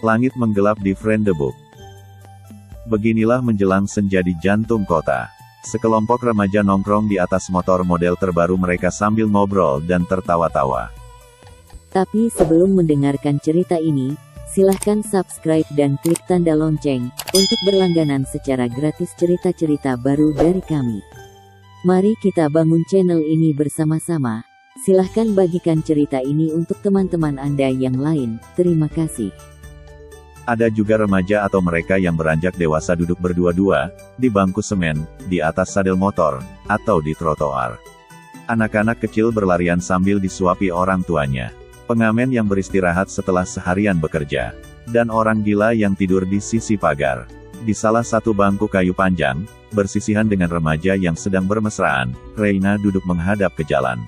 Langit menggelap di Vriendeboek. Beginilah menjelang senja di jantung kota. Sekelompok remaja nongkrong di atas motor model terbaru mereka sambil ngobrol dan tertawa-tawa. Tapi sebelum mendengarkan cerita ini, silahkan subscribe dan klik tanda lonceng, untuk berlangganan secara gratis cerita-cerita baru dari kami. Mari kita bangun channel ini bersama-sama. Silahkan bagikan cerita ini untuk teman-teman Anda yang lain. Terima kasih. Ada juga remaja atau mereka yang beranjak dewasa duduk berdua-dua, di bangku semen, di atas sadel motor, atau di trotoar. Anak-anak kecil berlarian sambil disuapi orang tuanya. Pengamen yang beristirahat setelah seharian bekerja. Dan orang gila yang tidur di sisi pagar. Di salah satu bangku kayu panjang, bersisihan dengan remaja yang sedang bermesraan, Reina duduk menghadap ke jalan.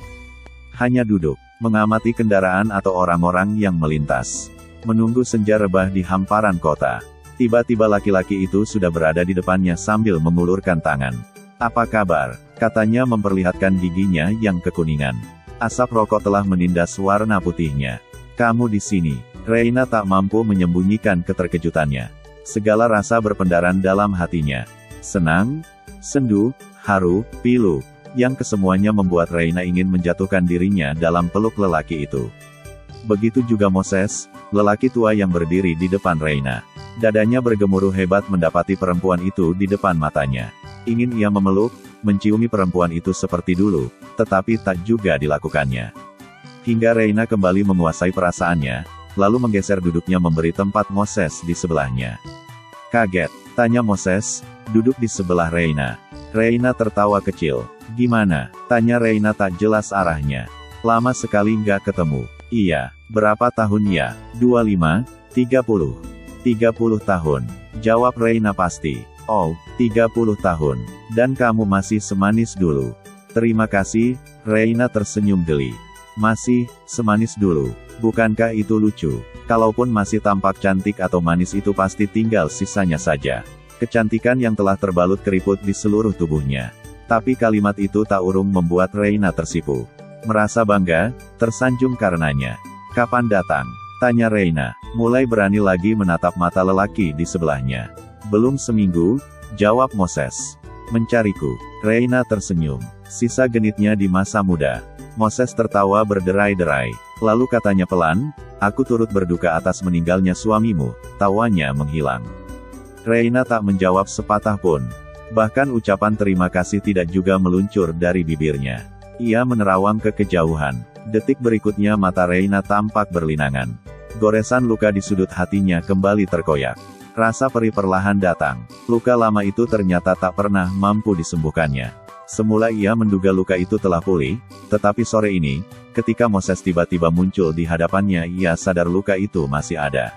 Hanya duduk, mengamati kendaraan atau orang-orang yang melintas. Menunggu senja rebah di hamparan kota. Tiba-tiba laki-laki itu sudah berada di depannya sambil mengulurkan tangan. "Apa kabar?" katanya memperlihatkan giginya yang kekuningan. Asap rokok telah menindas warna putihnya. "Kamu di sini?" Reina tak mampu menyembunyikan keterkejutannya. Segala rasa berpendaran dalam hatinya. Senang, sendu, haru, pilu, yang kesemuanya membuat Reina ingin menjatuhkan dirinya dalam peluk lelaki itu. Begitu juga Moses, lelaki tua yang berdiri di depan Reina. Dadanya bergemuruh hebat mendapati perempuan itu di depan matanya. Ingin ia memeluk, menciumi perempuan itu seperti dulu, tetapi tak juga dilakukannya. Hingga Reina kembali menguasai perasaannya, lalu menggeser duduknya memberi tempat Moses di sebelahnya. "Kaget?" tanya Moses, duduk di sebelah Reina. Reina tertawa kecil. "Gimana?" tanya Reina tak jelas arahnya. "Lama sekali nggak ketemu." "Iya, berapa tahun ya?" 25, 30. 30 tahun. Jawab Reina pasti. "Oh, 30 tahun. Dan kamu masih semanis dulu." "Terima kasih," Reina tersenyum geli. "Masih semanis dulu. Bukankah itu lucu? Kalaupun masih tampak cantik atau manis itu pasti tinggal sisanya saja. Kecantikan yang telah terbalut keriput di seluruh tubuhnya." Tapi kalimat itu tak urung membuat Reina tersipu. Merasa bangga, tersanjung karenanya. "Kapan datang?" tanya Reina, mulai berani lagi menatap mata lelaki di sebelahnya. "Belum seminggu," jawab Moses. "Mencariku?" Reina tersenyum. Sisa genitnya di masa muda. Moses tertawa berderai-derai. Lalu katanya pelan, "Aku turut berduka atas meninggalnya suamimu." Tawanya menghilang. Reina tak menjawab sepatah pun. Bahkan ucapan terima kasih tidak juga meluncur dari bibirnya. Ia menerawang ke kejauhan. Detik berikutnya mata Reina tampak berlinangan. Goresan luka di sudut hatinya kembali terkoyak. Rasa perih perlahan datang. Luka lama itu ternyata tak pernah mampu disembuhkannya. Semula ia menduga luka itu telah pulih, tetapi sore ini, ketika Moses tiba-tiba muncul di hadapannya ia sadar luka itu masih ada.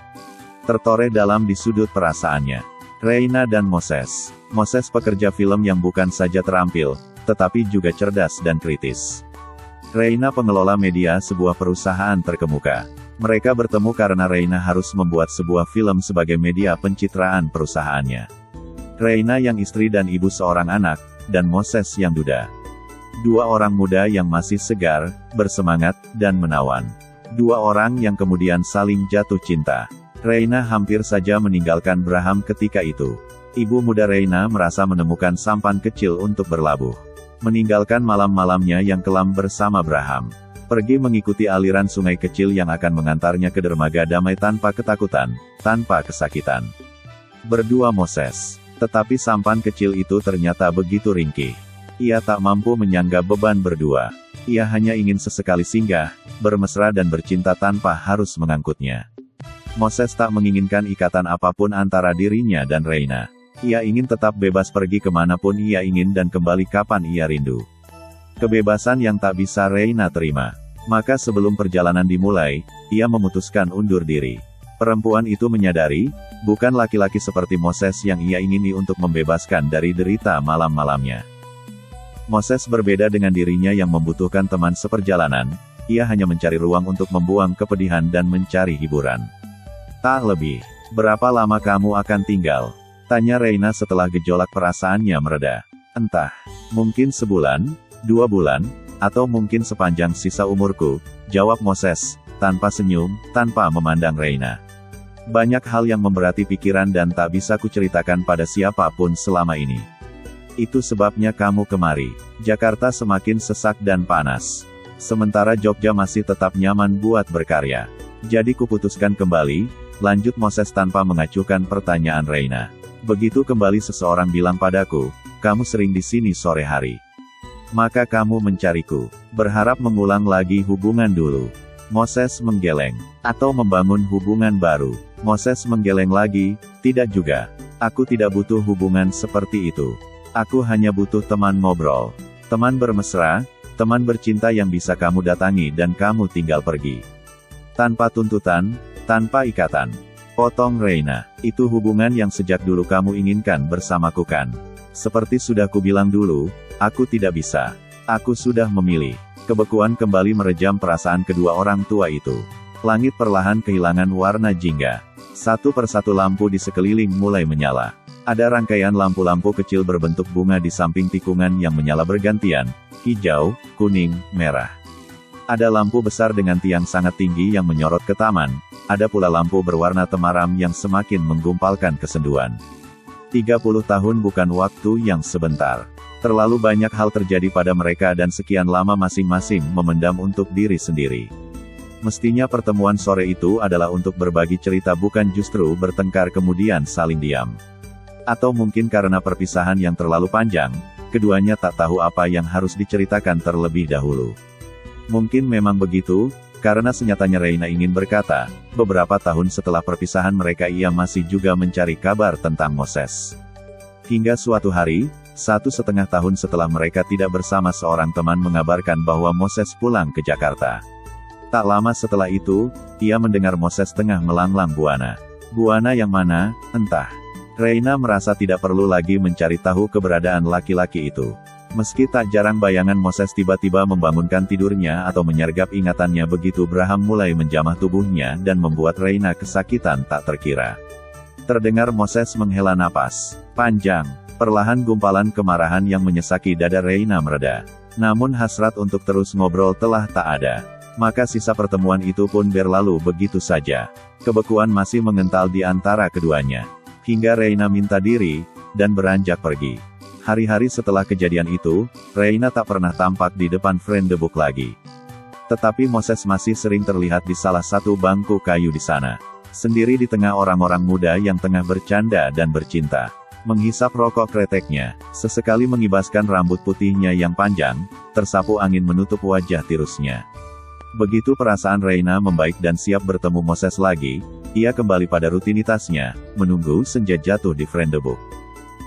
Tertoreh dalam di sudut perasaannya. Reina dan Moses. Moses pekerja film yang bukan saja terampil, tetapi juga cerdas dan kritis. Reina pengelola media sebuah perusahaan terkemuka. Mereka bertemu karena Reina harus membuat sebuah film sebagai media pencitraan perusahaannya. Reina yang istri dan ibu seorang anak, dan Moses yang duda. Dua orang muda yang masih segar, bersemangat, dan menawan. Dua orang yang kemudian saling jatuh cinta. Reina hampir saja meninggalkan Braham ketika itu. Ibu muda Reina merasa menemukan sampan kecil untuk berlabuh. Meninggalkan malam-malamnya yang kelam bersama Braham. Pergi mengikuti aliran sungai kecil yang akan mengantarnya ke dermaga damai tanpa ketakutan, tanpa kesakitan. Berdua Moses. Tetapi sampan kecil itu ternyata begitu ringkih. Ia tak mampu menyangga beban berdua. Ia hanya ingin sesekali singgah, bermesra dan bercinta tanpa harus mengangkutnya. Moses tak menginginkan ikatan apapun antara dirinya dan Reina. Ia ingin tetap bebas pergi kemanapun ia ingin dan kembali kapan ia rindu. Kebebasan yang tak bisa Reina terima. Maka sebelum perjalanan dimulai, ia memutuskan undur diri. Perempuan itu menyadari, bukan laki-laki seperti Moses yang ia ingini untuk membebaskan dari derita malam-malamnya. Moses berbeda dengan dirinya yang membutuhkan teman seperjalanan, ia hanya mencari ruang untuk membuang kepedihan dan mencari hiburan. "Tak lebih. Berapa lama kamu akan tinggal?" tanya Reina setelah gejolak perasaannya mereda. "Entah. Mungkin sebulan, 2 bulan, atau mungkin sepanjang sisa umurku," jawab Moses, tanpa senyum, tanpa memandang Reina. Banyak hal yang memberati pikiran dan tak bisa kuceritakan pada siapapun selama ini. Itu sebabnya kamu kemari. Jakarta semakin sesak dan panas. Sementara Jogja masih tetap nyaman buat berkarya. Jadi kuputuskan kembali, lanjut Moses tanpa mengacuhkan pertanyaan Reina. Begitu kembali seseorang bilang padaku, kamu sering di sini sore hari. Maka kamu mencariku, berharap mengulang lagi hubungan dulu. Moses menggeleng, atau membangun hubungan baru. Moses menggeleng lagi, tidak juga. Aku tidak butuh hubungan seperti itu. Aku hanya butuh teman ngobrol. Teman bermesra, teman bercinta yang bisa kamu datangi dan kamu tinggal pergi. Tanpa tuntutan, tanpa ikatan. Potong Reina, itu hubungan yang sejak dulu kamu inginkan bersamaku kan? Seperti sudah kubilang dulu, aku tidak bisa. Aku sudah memilih. Kebekuan kembali merejam perasaan kedua orang tua itu. Langit perlahan kehilangan warna jingga. Satu persatu lampu di sekeliling mulai menyala. Ada rangkaian lampu-lampu kecil berbentuk bunga di samping tikungan yang menyala bergantian, hijau, kuning, merah. Ada lampu besar dengan tiang sangat tinggi yang menyorot ke taman, ada pula lampu berwarna temaram yang semakin menggumpalkan kesenduan. 30 tahun bukan waktu yang sebentar. Terlalu banyak hal terjadi pada mereka dan sekian lama masing-masing memendam untuk diri sendiri. Mestinya pertemuan sore itu adalah untuk berbagi cerita bukan justru bertengkar kemudian saling diam. Atau mungkin karena perpisahan yang terlalu panjang, keduanya tak tahu apa yang harus diceritakan terlebih dahulu. Mungkin memang begitu, karena senyatanya Reina ingin berkata, beberapa tahun setelah perpisahan mereka ia masih juga mencari kabar tentang Moses. Hingga suatu hari, 1,5 tahun setelah mereka tidak bersama seorang teman mengabarkan bahwa Moses pulang ke Jakarta. Tak lama setelah itu, ia mendengar Moses tengah melanglang buana. Buana yang mana, entah. Reina merasa tidak perlu lagi mencari tahu keberadaan laki-laki itu. Meski tak jarang bayangan Moses tiba-tiba membangunkan tidurnya atau menyergap ingatannya begitu Braham mulai menjamah tubuhnya dan membuat Reina kesakitan tak terkira. Terdengar Moses menghela napas panjang. Perlahan gumpalan kemarahan yang menyesaki dada Reina mereda. Namun hasrat untuk terus ngobrol telah tak ada. Maka sisa pertemuan itu pun berlalu begitu saja. Kebekuan masih mengental di antara keduanya. Hingga Reina minta diri, dan beranjak pergi. Hari-hari setelah kejadian itu, Reina tak pernah tampak di depan Friendebook lagi. Tetapi Moses masih sering terlihat di salah satu bangku kayu di sana. Sendiri di tengah orang-orang muda yang tengah bercanda dan bercinta. Menghisap rokok kreteknya, sesekali mengibaskan rambut putihnya yang panjang, tersapu angin menutup wajah tirusnya. Begitu perasaan Reina membaik dan siap bertemu Moses lagi, ia kembali pada rutinitasnya, menunggu senja jatuh di Friendebook.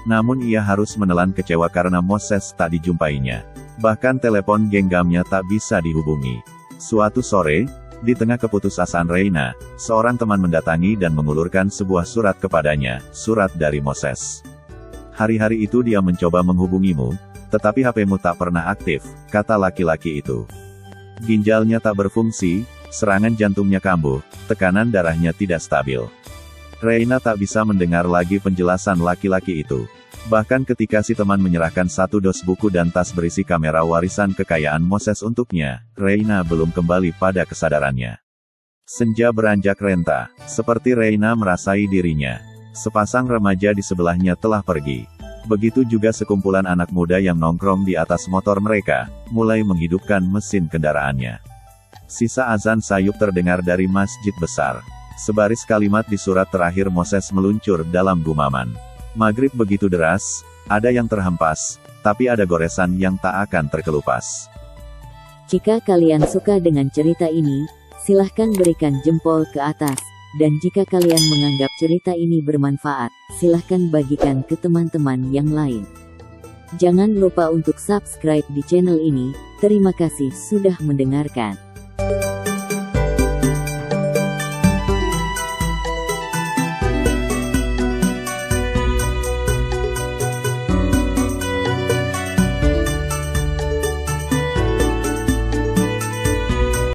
Namun ia harus menelan kecewa karena Moses tak dijumpainya. Bahkan telepon genggamnya tak bisa dihubungi. Suatu sore, di tengah keputusasaan Reina, seorang teman mendatangi dan mengulurkan sebuah surat kepadanya, surat dari Moses. Hari-hari itu dia mencoba menghubungimu, tetapi HP-mu tak pernah aktif, kata laki-laki itu. Ginjalnya tak berfungsi, serangan jantungnya kambuh, tekanan darahnya tidak stabil. Reina tak bisa mendengar lagi penjelasan laki-laki itu. Bahkan ketika si teman menyerahkan satu dos buku dan tas berisi kamera warisan kekayaan Moses untuknya, Reina belum kembali pada kesadarannya. Senja beranjak renta, seperti Reina merasai dirinya. Sepasang remaja di sebelahnya telah pergi. Begitu juga sekumpulan anak muda yang nongkrong di atas motor mereka, mulai menghidupkan mesin kendaraannya. Sisa azan sayup terdengar dari masjid besar. Sebaris kalimat di surat terakhir Moses meluncur dalam gumaman. Maghrib begitu deras, ada yang terhempas, tapi ada goresan yang tak akan terkelupas. Jika kalian suka dengan cerita ini, silahkan berikan jempol ke atas. Dan jika kalian menganggap cerita ini bermanfaat, silahkan bagikan ke teman-teman yang lain. Jangan lupa untuk subscribe di channel ini. Terima kasih sudah mendengarkan.